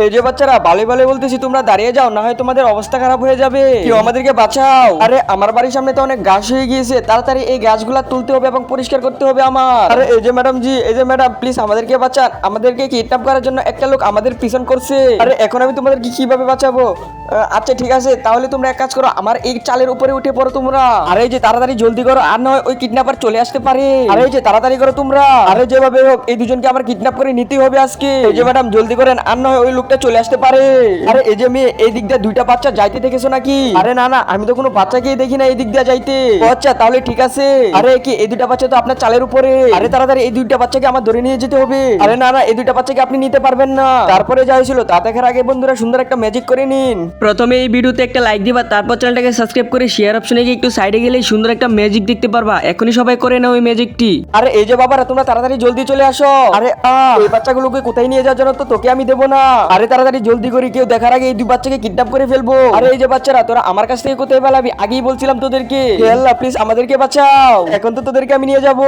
এই যে বাচ্চারা, ভালো ভালো বলতেছি, তোমরা দাঁড়িয়ে যাও, না হয় তোমাদের অবস্থা খারাপ হয়ে যাবে। কেউ আমাদেরকে বাঁচাও। আরে আমার বাড়ির সামনে তো অনেক ঘাস হয়ে গিয়েছে, তাড়াতাড়ি এই ঘাসগুলা তুলতে হবে এবং পরিষ্কার করতে হবে আমার। আরে এই যে ম্যাডাম জি, এই যে ম্যাডাম, প্লিজ আমাদেরকে বাঁচান। আমাদেরকে কিডন্যাপ করার জন্য একটা লোক আমাদের পিছন করছে। আরে এখন আমি তোমাদেরকে কিভাবে বাঁচাবো? আচ্ছা ঠিক আছে, তাহলে তোমরা এক কাজ করো, আমার এই চালের উপরে উঠে পড়ো তোমরা। আরে এই যে তাড়াতাড়ি জলদি করো, আর নয় ওই কিডন্যাপার চলে আসতে পারে। আরে এই যে তাড়াতাড়ি করো তোমরা। আরে যেভাবে হোক এই দুজনকে আমার কিডন্যাপ করে নিতেই হবে আজকে। এই যে ম্যাডাম জলদি করেন, আর নয় ওই লোকটা চলে আসতে পারে। আরে এই যে মেয়ে, এই দিক দিয়ে দুইটা বাচ্চা যাইতে দেখেছো নাকি? আরে না না, আমি তো কোনো বাচ্চাকেই দেখি না এই দিক দিয়ে যাইতে। ও আচ্ছা, তাহলে ঠিক আছে। আরে কি এই দুইটা বাচ্চা তো আপনার চালের উপরে। আরে তাড়াতাড়ি এই দুইটা বাচ্চাকে আমার ধরে নিয়ে যেতে হবে। আরে না না, এই দুইটা বাচ্চাকে আপনি নিতে পারবেন না। তারপরে যা হয়েছিল তা দেখার আগে বন্ধুরা সুন্দর একটা ম্যাজিক করে নিন। প্রথমে এই ভিডিওতে একটা লাইক দিবা, তারপর চ্যানেলটাকে সাবস্ক্রাইব করে শেয়ার অপশনে গিয়ে একটু সাইডে গেলেই সুন্দর একটা ম্যাজিক দেখতে পারবা। এখনই সবাই করে নাও ওই ম্যাজিকটি। আরে এই যে বাবারা, তোমরা তাড়াতাড়ি জলদি চলে আসো। আরে এই বাচ্চাগুলোকে কোথায় নিয়ে যাওয়ার জন্য তো তোকে আমি দেবো না। আরে তাড়াতাড়ি জলদি করি, কেউ দেখার আগে এই দুই বাচ্চাকে কিডন্যাপ করে ফেলবো। আরে এই যে বাচ্চারা, তোরা আমার কাছ থেকে কোথায় পালাবি? আগেই বলছিলাম তোদেরকে। হে আল্লাহ, প্লিজ আমাদেরকে বাঁচাও, এখন তো তোদেরকে আমি নিয়ে যাবো।